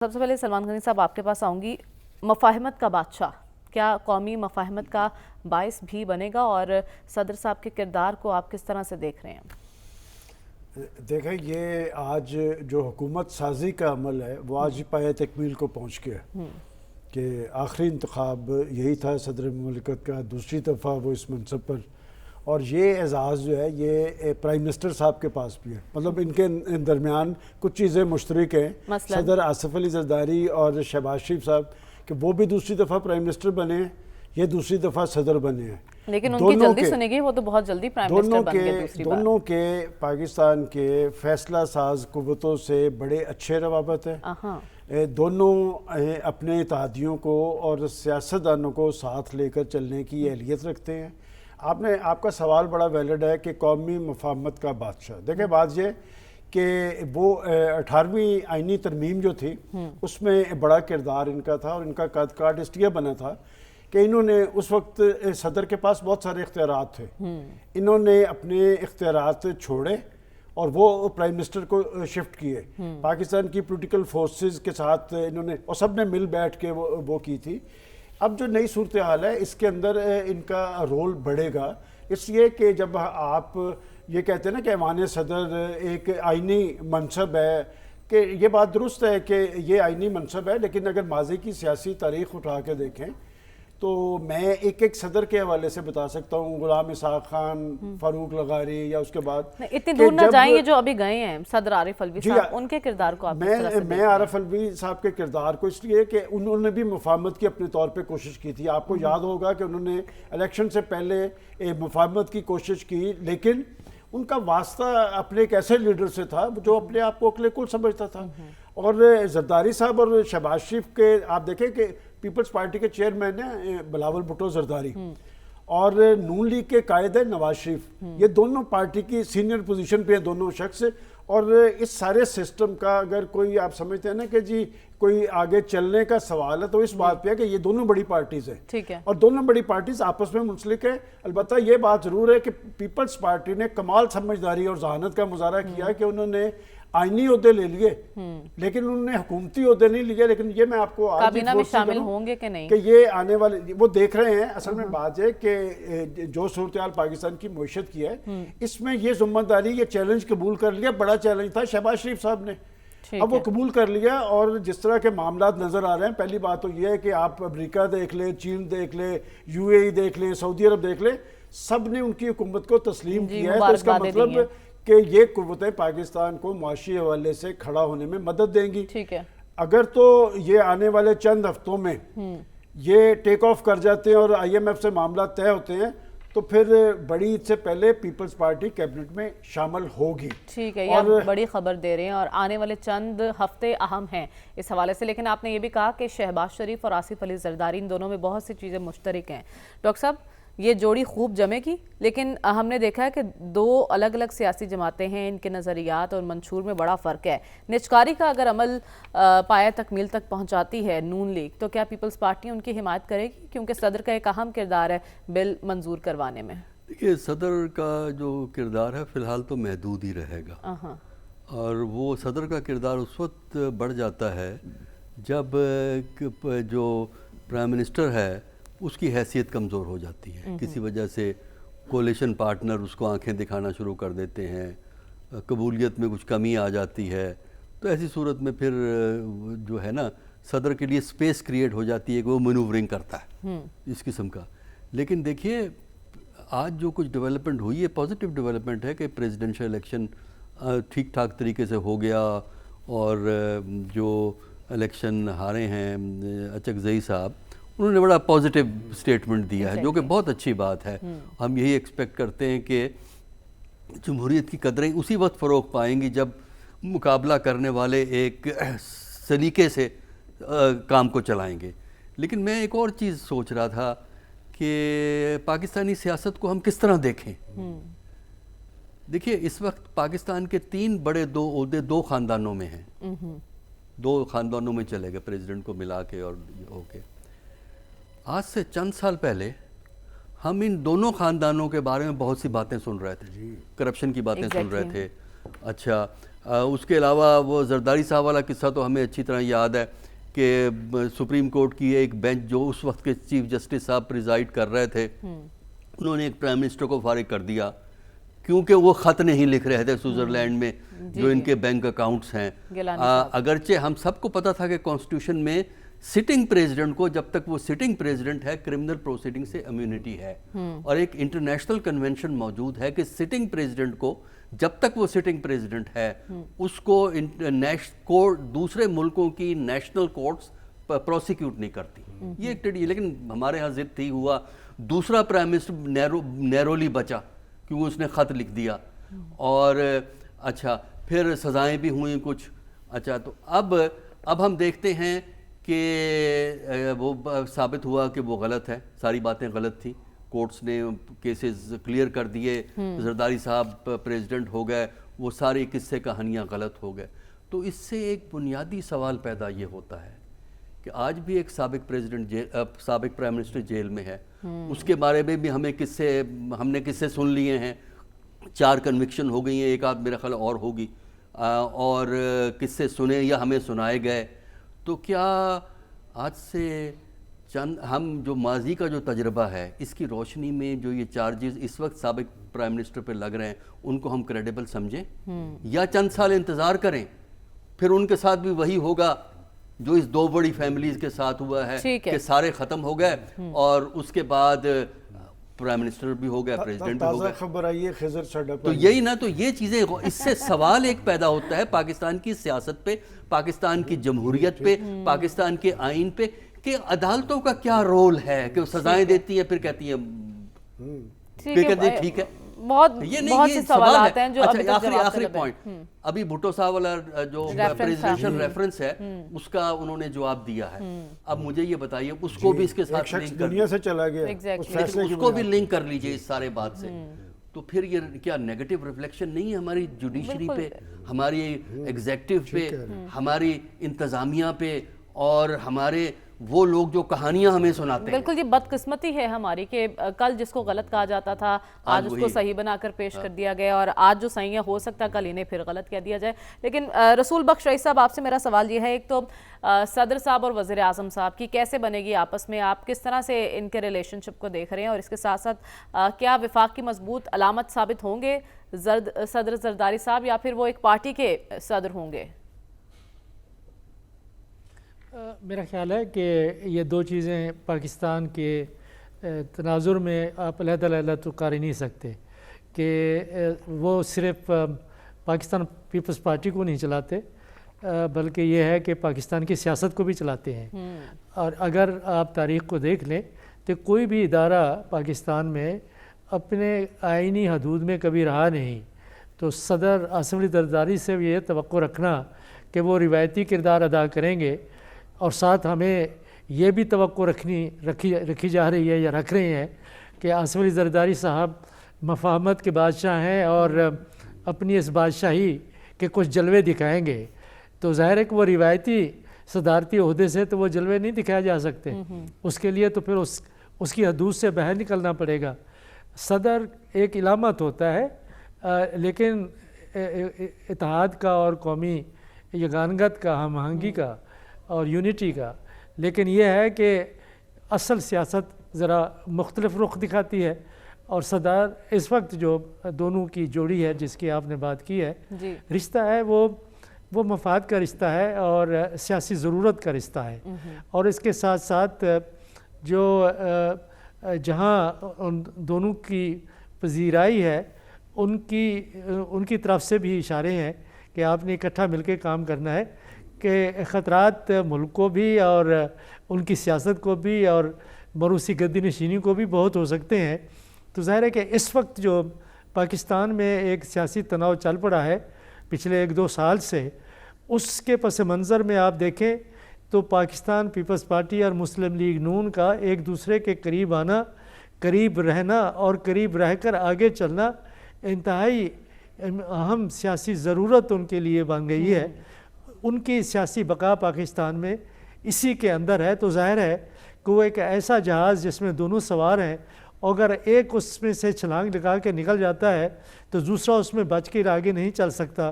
سب سے پہلے سلمان غنی صاحب آپ کے پاس آؤں گی. مفاہمت کا بادشاہ کیا قومی مفاہمت کا باعث بھی بنے گا، اور صدر صاحب کے کردار کو آپ کس طرح سے دیکھ رہے ہیں؟ دیکھیں، یہ آج جو حکومت سازی کا عمل ہے وہ آج پایہ تکمیل کو پہنچ گیا کہ آخری انتخاب یہی تھا صدر مملکت کا، دوسری دفعہ وہ اس منصب پر، اور یہ اعزاز جو ہے یہ پرائم منسٹر صاحب کے پاس بھی ہے. مطلب ان کے درمیان کچھ چیزیں مشترک ہیں. صدر آصف علی زرداری اور شہباز شریف صاحب کہ وہ بھی دوسری دفعہ پرائم منسٹر بنے ہیں، یہ دوسری دفعہ صدر بنے ہیں. لیکن ان کی جلدی سنے گی، وہ تو بہت جلدی پرائم منسٹر بن گئے دوسری بار. دونوں کے پاکستان کے فیصلہ ساز قوتوں سے بڑے اچھے روابط ہیں. دونوں اپنے اتحادیوں کو اور سیاستدانوں کو ساتھ لے کر چلنے کی اہلیت رکھتے ہیں. آپ کا سوال بڑا ویلڈ ہے کہ قومی مفاہمت کا بادشاہ. دیکھیں، بات یہ کہ وہ 18ویں آئینی ترمیم جو تھی اس میں بڑا کردار ان کا تھا، اور ان کا قد کاٹ اس لیے بنا تھا کہ انہوں نے اس وقت صدر کے پاس بہت سارے اختیارات تھے. انہوں نے اپنے اختیارات چھوڑے اور وہ پرائم منسٹر کو شفٹ کیے. پاکستان کی پولیٹیکل فورسز کے ساتھ انہوں نے، اور سب نے مل بیٹھ کے وہ کی تھی. اب جو نئی صورتحال ہے اس کے اندر ان کا رول بڑھے گا، اس لیے کہ جب آپ یہ کہتے ہیں نا کہ ایوان صدر ایک آئینی منصب ہے، کہ یہ بات درست ہے کہ یہ آئینی منصب ہے، لیکن اگر ماضی کی سیاسی تاریخ اٹھا کے دیکھیں تو میں ایک صدر کے حوالے سے بتا سکتا ہوں. غلام اسحاق خان، فاروق لغاری، یا اس کے بعد اتنی دور نہ جائیں. یہ جو ابھی گئے ہیں صدر عارف الوی صاحب، ان کے کردار کو آپ کس طرح سے میں عارف الوی صاحب کے کردار کو اس لیے کہ انہوں نے بھی مفاہمت کی اپنے طور پہ کوشش کی تھی. آپ کو یاد ہوگا کہ انہوں نے الیکشن سے پہلے مفاہمت کی کوشش کی، لیکن ان کا واسطہ اپنے ایک ایسے لیڈر سے تھا جو اپنے آپ کو اکلے کل سمجھتا تھا. اور زرداری صاحب اور شہباز شریف کے آپ دیکھیں کہ پیپلز پارٹی کے چیئرمین ہیں بلاول بھٹو زرداری، اور نون لیگ کے قائد ہیں نواز شریف. یہ دونوں پارٹی کی سینئر پوزیشن پہ ہیں دونوں شخص. اور اس سارے سسٹم کا اگر کوئی آپ سمجھتے ہیں نا کہ جی کوئی آگے چلنے کا سوال ہے تو اس بات پہ ہے کہ یہ دونوں بڑی پارٹیز ہیں، اور دونوں بڑی پارٹیز آپس میں منسلک ہیں. البتہ یہ بات ضرور ہے کہ پیپلز پارٹی نے کمال سمجھداری اور ذہانت کا مظاہرہ کیا کہ انہوں نے آئینی عہدے لے لیے، لیکن انہوں نے حکومتی عہدے نہیں لیے. لیکن یہ میں آپ کو کابینہ میں شامل ہوں گے کہ نہیں، کہ یہ آنے والے وہ دیکھ رہے ہیں. اصل میں بات ہے کہ جو صورتحال پاکستان کی معیشت کی ہے اس میں یہ ذمہ داری، یہ چیلنج قبول کر لیا. بڑا چیلنج تھا شہباز شریف صاحب نے، اب وہ قبول کر لیا. اور جس طرح کے معاملات نظر آ رہے ہیں، پہلی بات تو یہ ہے کہ آپ امریکہ دیکھ لیں، چین دیکھ لیں، یو اے ای دیکھ لیں، سعودی عرب دیکھ لیں، سب نے ان کی حکومت کو تسلیم کیا ہے. تو اس کا مطلب کہ یہ قوتیں پاکستان کو معاشی حوالے سے کھڑا ہونے میں مدد دیں گی. اگر تو یہ آنے والے چند ہفتوں میں یہ ٹیک آف کر جاتے ہیں اور آئی ایم ایف سے معاملات طے ہوتے ہیں تو پھر بڑی عید سے پہلے پیپلز پارٹی کیبنٹ میں شامل ہوگی. ٹھیک ہے، یہ بڑی خبر دے رہے ہیں، اور آنے والے چند ہفتے اہم ہیں اس حوالے سے. لیکن آپ نے یہ بھی کہا کہ شہباز شریف اور آصف علی زرداری، ان دونوں میں بہت سی چیزیں مشترک ہیں. ڈاکٹر صاحب، یہ جوڑی خوب جمے گی، لیکن ہم نے دیکھا ہے کہ دو الگ الگ سیاسی جماعتیں ہیں، ان کے نظریات اور منشور میں بڑا فرق ہے. نچکاری کا اگر عمل پایہ تکمیل تک پہنچاتی ہے نون لیگ، تو کیا پیپلز پارٹی ان کی حمایت کرے گی؟ کیونکہ صدر کا ایک اہم کردار ہے بل منظور کروانے میں. دیکھیے، صدر کا جو کردار ہے فی الحال تو محدود ہی رہے گا، اور وہ صدر کا کردار اس وقت بڑھ جاتا ہے جب جو پرائم منسٹر ہے اس کی حیثیت کمزور ہو جاتی ہے. کسی وجہ سے کولیشن پارٹنر اس کو آنکھیں دکھانا شروع کر دیتے ہیں، قبولیت میں کچھ کمی آ جاتی ہے. تو ایسی صورت میں پھر جو ہے نا صدر کے لیے سپیس کریٹ ہو جاتی ہے کہ وہ مینوورنگ کرتا ہے اس قسم کا. لیکن دیکھیے، آج جو کچھ ڈیولپمنٹ ہوئی ہے پازیٹیو ڈیولپمنٹ ہے کہ پریزیڈنشل الیکشن ٹھیک ٹھاک طریقے سے ہو گیا، اور جو الیکشن ہارے ہیں اچکزئی صاحب، انہوں نے بڑا پازیٹیو سٹیٹمنٹ دیا ہے، جو کہ بہت اچھی بات ہے. ہم یہی ایکسپیکٹ کرتے ہیں کہ جمہوریت کی قدریں اسی وقت فروغ پائیں گی جب مقابلہ کرنے والے ایک سلیقے سے کام کو چلائیں گے. لیکن میں ایک اور چیز سوچ رہا تھا کہ پاکستانی سیاست کو ہم کس طرح دیکھیں. دیکھیے، اس وقت پاکستان کے 3 بڑے عہدے 2 خاندانوں میں ہیں، 2 خاندانوں میں چلے گئے پریزیڈنٹ کو ملا کے اور ہو کے. آج سے چند سال پہلے ہم ان دونوں خاندانوں کے بارے میں بہت سی باتیں سن رہے تھے، کرپشن کی باتیں سن رہے تھے، اچھا اس کے علاوہ وہ زرداری صاحب والا قصہ تو ہمیں اچھی طرح یاد ہے کہ سپریم کورٹ کی ایک بینچ جو اس وقت کے چیف جسٹس صاحب پریزائڈ کر رہے تھے، انہوں نے ایک پرائم منسٹر کو فارغ کر دیا کیونکہ وہ خط نہیں لکھ رہے تھے سوئٹزرلینڈ میں جو ان کے بینک اکاؤنٹس ہیں. اگرچہ ہم سب کو پتا تھا کہ کانسٹیٹیوشن میں سٹنگ پریزیڈنٹ کو جب تک وہ سٹنگ پریزیڈنٹ ہے کرمنل پروسیڈنگ سے امیونٹی ہے، اور ایک انٹرنیشنل کنونشن موجود ہے کہ سٹنگ پریزیڈنٹ کو جب تک وہ سٹنگ پریزیڈنٹ ہے اس کو دوسرے ملکوں کی نیشنل کورٹس پروسیکیوٹ نہیں کرتی. یہ ایک لیکن ہمارے ہاں ضد تھی ہوا دوسرا پرائم منسٹر نیرولی بچا کیونکہ اس نے خط لکھ دیا، اور اچھا پھر سزائیں بھی ہوئیں کچھ. اچھا تو اب ہم دیکھتے ہیں کہ وہ ثابت ہوا کہ وہ غلط ہے، ساری باتیں غلط تھیں، کورٹس نے کیسز کلیئر کر دیے، زرداری صاحب پریزیڈنٹ ہو گئے، وہ ساری قصے کہانیاں غلط ہو گئے. تو اس سے ایک بنیادی سوال پیدا یہ ہوتا ہے کہ آج بھی ایک سابق پرائم منسٹر جیل میں ہے، اس کے بارے میں بھی ہم نے قصے سن لیے ہیں، 4 کنوکشن ہو گئی ہیں، ایک آدھ میرا خیال اور ہوگی، اور قصے سنے یا ہمیں سنائے گئے. تو کیا آج سے ہم جو ماضی کا جو تجربہ ہے اس کی روشنی میں جو یہ چارجز اس وقت سابق پرائم منسٹر پہ لگ رہے ہیں ان کو ہم کریڈیبل سمجھیں، یا چند سال انتظار کریں پھر ان کے ساتھ بھی وہی ہوگا جو اس 2 بڑی فیملیز کے ساتھ ہوا ہے کہ سارے ختم ہو گئے اور اس کے بعد پرائم منسٹر بھی ہو گیا، پریزیڈنٹ بھی ہو گیا. خبر آئی ہے خضر چڑھا تو یہی نا، تو یہ چیزیں اس سے سوال ایک پیدا ہوتا ہے پاکستان کی سیاست پہ، پاکستان کی جمہوریت پہ، پاکستان کے آئین پہ، کہ عدالتوں کا کیا رول ہے کہ وہ سزائیں دیتی ہیں پھر کہتی ہیں ٹھیک ہے. بہت سے سوالات ہیں جو آخری پوائنٹ، ابھی بھٹو صاحب والا جو پریزیڈنشل ریفرنس ہے اس کا انہوں نے جواب دیا ہے. اب مجھے یہ بتائیے اس کو بھی اس کے ساتھ دنیا سے چلا گیا، اس کو بھی لنک کر لیجئے اس سارے بات سے. تو پھر یہ کیا نیگیٹو ریفلیکشن نہیں ہے ہماری جوڈیشری پہ، ہماری ایگزیکٹو پہ، ہماری انتظامیہ پہ، اور ہمارے وہ لوگ جو کہانیاں ہمیں سناتے ہیں؟ بالکل یہ بدقسمتی ہے ہماری کہ کل جس کو غلط کہا جاتا تھا آج اس کو صحیح بنا کر پیش کر دیا گیا، اور آج جو صحیح ہو سکتا کل انہیں پھر غلط کہہ دیا جائے. لیکن رسول بخش رئیس صاحب آپ سے میرا سوال یہ ہے، ایک تو صدر صاحب اور وزیر اعظم صاحب کی کیسے بنے گی آپس میں، آپ کس طرح سے ان کے ریلیشن شپ کو دیکھ رہے ہیں، اور اس کے ساتھ ساتھ کیا وفاق کی مضبوط علامت ثابت ہوں گے صدر زرداری صاحب، یا پھر وہ ایک پارٹی کے صدر ہوں گے؟ میرا خیال ہے کہ یہ 2 چیزیں پاکستان کے تناظر میں آپ علیحدہ علیحدہ تو کر ہی نہیں سکتے، کہ وہ صرف پاکستان پیپلز پارٹی کو نہیں چلاتے بلکہ یہ ہے کہ پاکستان کی سیاست کو بھی چلاتے ہیں. اور اگر آپ تاریخ کو دیکھ لیں تو کوئی بھی ادارہ پاکستان میں اپنے آئینی حدود میں کبھی رہا نہیں. تو صدر اسمبلی زرداری سے یہ توقع رکھنا کہ وہ روایتی کردار ادا کریں گے، اور ساتھ ہمیں یہ بھی توقع رکھی جا رہی ہے یا رکھ رہے ہیں کہ اسمبلی زرداری صاحب مفاہمت کے بادشاہ ہیں اور اپنی اس بادشاہی کے کچھ جلوے دکھائیں گے. تو ظاہر ہے کہ وہ روایتی صدارتی عہدے سے تو وہ جلوے نہیں دکھائے جا سکتے، اس کے لیے تو پھر اس کی حدود سے باہر نکلنا پڑے گا. صدر ایک علامت ہوتا ہے، لیکن اتحاد کا اور قومی یگانگت کا، ہم آہنگی کا اور یونٹی کا. لیکن یہ ہے کہ اصل سیاست ذرا مختلف رخ دکھاتی ہے، اور صدر اس وقت جو دونوں کی جوڑی ہے جس کی آپ نے بات کی ہے، رشتہ ہے وہ مفاد کا رشتہ ہے اور سیاسی ضرورت کا رشتہ ہے. اور اس کے ساتھ ساتھ جو جہاں ان دونوں کی پذیرائی ہے ان کی طرف سے بھی اشارے ہیں کہ آپ نے اکٹھا مل کے کام کرنا ہے، کہ خطرات ملک کو بھی اور ان کی سیاست کو بھی اور موروثی گدی نشینی کو بھی بہت ہو سکتے ہیں. تو ظاہر ہے کہ اس وقت جو پاکستان میں ایک سیاسی تناؤ چل پڑا ہے پچھلے 1-2 سال سے، اس کے پس منظر میں آپ دیکھیں تو پاکستان پیپلز پارٹی اور مسلم لیگ نون کا ایک دوسرے کے قریب آنا، قریب رہنا اور قریب رہ کر آگے چلنا انتہائی اہم سیاسی ضرورت ان کے لیے بن گئی ہے. ان کی سیاسی بقا پاکستان میں اسی کے اندر ہے. تو ظاہر ہے کہ وہ ایک ایسا جہاز جس میں دونوں سوار ہیں اگر ایک اس میں سے چھلانگ لگا کے نکل جاتا ہے تو دوسرا اس میں بچ کے آگے نہیں چل سکتا،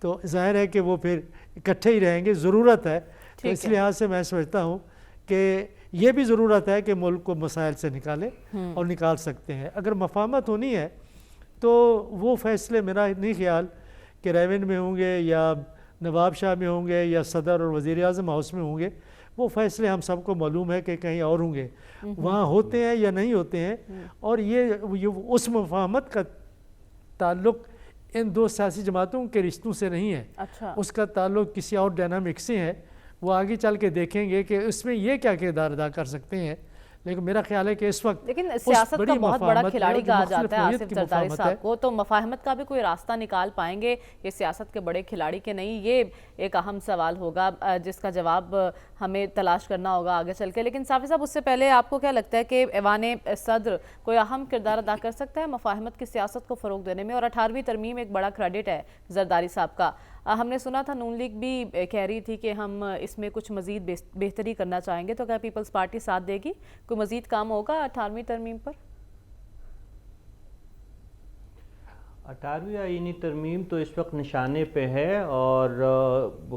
تو ظاہر ہے کہ وہ پھر اکٹھے ہی رہیں گے. ضرورت ہے تو اس لحاظ سے میں سمجھتا ہوں کہ یہ بھی ضرورت ہے کہ ملک کو مسائل سے نکالے اور نکال سکتے ہیں. اگر مفاہمت ہونی ہے تو وہ فیصلے میرا نہیں خیال کہ ریونڈ میں ہوں گے یا نواب شاہ میں ہوں گے یا صدر اور وزیر اعظم ہاؤس میں ہوں گے. وہ فیصلے ہم سب کو معلوم ہے کہ کہیں اور ہوں گے، وہاں ہوتے ہیں یا نہیں ہوتے ہیں. اور یہ اس مفاہمت کا تعلق ان دو سیاسی جماعتوں کے رشتوں سے نہیں ہے، اس کا تعلق کسی اور ڈائنامک سے ہے. وہ آگے چل کے دیکھیں گے کہ اس میں یہ کیا کردار ادا کر سکتے ہیں. لیکن میرا خیال ہے کہ اس وقت لیکن سیاست کا بہت بڑا کھلاڑی کہا جاتا ہے آصف زرداری صاحب کو، تو مفاہمت کا بھی کوئی راستہ نکال پائیں گے یہ سیاست کے بڑے کھلاڑی کے نہیں؟ یہ ایک اہم سوال ہوگا جس کا جواب ہمیں تلاش کرنا ہوگا آگے چل کے. لیکن صافی صاحب اس سے پہلے آپ کو کیا لگتا ہے کہ ایوان صدر کوئی اہم کردار ادا کر سکتا ہے مفاہمت کی سیاست کو فروغ دینے میں؟ اور 18ویں ترمیم ایک بڑا کریڈٹ ہے زرداری صاحب کا. ہم نے سنا تھا نون لیگ بھی کہہ رہی تھی کہ ہم اس میں کچھ مزید بہتری کرنا چاہیں گے، تو کیا پیپلز پارٹی ساتھ دے گی؟ کوئی مزید کام ہوگا 18ویں ترمیم پر؟ 18ویں آئینی ترمیم تو اس وقت نشانے پہ ہے، اور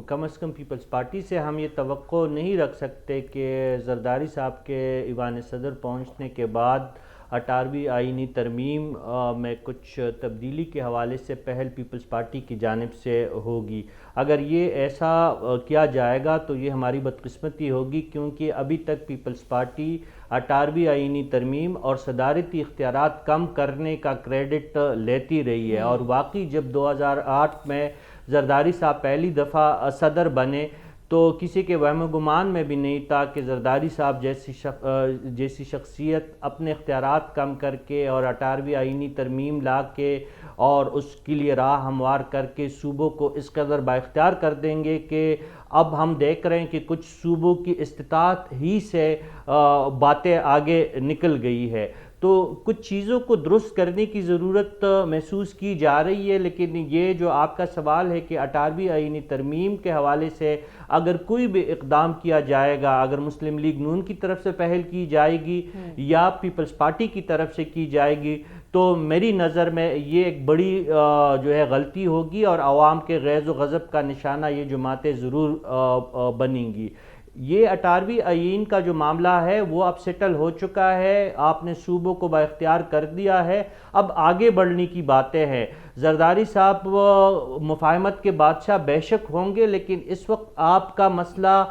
کم از کم پیپلز پارٹی سے ہم یہ توقع نہیں رکھ سکتے کہ زرداری صاحب کے ایوان صدر پہنچنے کے بعد 18ویں آئینی ترمیم میں کچھ تبدیلی کے حوالے سے پہل پیپلز پارٹی کی جانب سے ہوگی. اگر یہ ایسا کیا جائے گا تو یہ ہماری بدقسمتی ہوگی، کیونکہ ابھی تک پیپلز پارٹی 18ویں آئینی ترمیم اور صدارتی اختیارات کم کرنے کا کریڈٹ لیتی رہی ہے. اور واقعی جب 2008 میں زرداری صاحب پہلی دفعہ صدر بنے تو کسی کے وہم و گمان میں بھی نہیں تھا کہ زرداری صاحب جیسی شخصیت اپنے اختیارات کم کر کے اور 18ویں آئینی ترمیم لا کے اور اس کے لیے راہ ہموار کر کے صوبوں کو اس قدر بااختیار کر دیں گے کہ اب ہم دیکھ رہے ہیں کہ کچھ صوبوں کی استطاعت ہی سے باتیں آگے نکل گئی ہے. تو کچھ چیزوں کو درست کرنے کی ضرورت محسوس کی جا رہی ہے. لیکن یہ جو آپ کا سوال ہے کہ 18ویں آئینی ترمیم کے حوالے سے اگر کوئی بھی اقدام کیا جائے گا، اگر مسلم لیگ نون کی طرف سے پہل کی جائے گی یا پیپلز پارٹی کی طرف سے کی جائے گی، تو میری نظر میں یہ ایک بڑی جو ہے غلطی ہوگی اور عوام کے غیظ و غضب کا نشانہ یہ جماعتیں ضرور بنیں گی. یہ 18ویں آئین کا جو معاملہ ہے وہ اب سیٹل ہو چکا ہے، آپ نے صوبوں کو بااختیار کر دیا ہے. اب آگے بڑھنے کی باتیں ہیں. زرداری صاحب مفاہمت کے بادشاہ بے شک ہوں گے، لیکن اس وقت آپ کا مسئلہ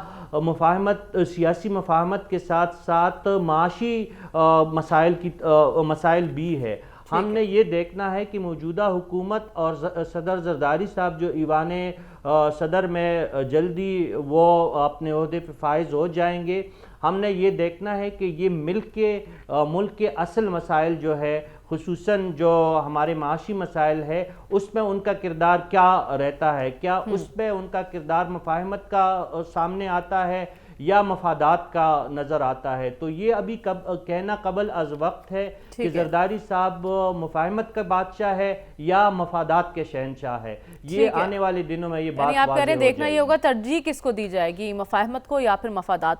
سیاسی مفاہمت کے ساتھ ساتھ معاشی مسائل بھی ہے. ہم نے یہ دیکھنا ہے کہ موجودہ حکومت اور صدر زرداری صاحب جو ایوان صدر میں جلدی وہ اپنے عہدے پہ فائز ہو جائیں گے، ہم نے یہ دیکھنا ہے کہ یہ ملک کے اصل مسائل جو ہے، خصوصاً جو ہمارے معاشی مسائل ہے، اس میں ان کا کردار کیا رہتا ہے. کیا اس میں ان کا کردار مفاہمت کا سامنے آتا ہے یا مفادات کا نظر آتا ہے؟ تو یہ ابھی کہنا قبل از وقت ہے کہ زرداری صاحب مفاہمت کا بادشاہ ہے یا مفادات کے شہنشاہ ہے. یہ آنے والے دنوں میں یہ بات آپ کہہ رہے ہیں دیکھنا یہ ہوگا ترجیح کس کو دی جائے گی، مفاہمت کو یا پھر مفادات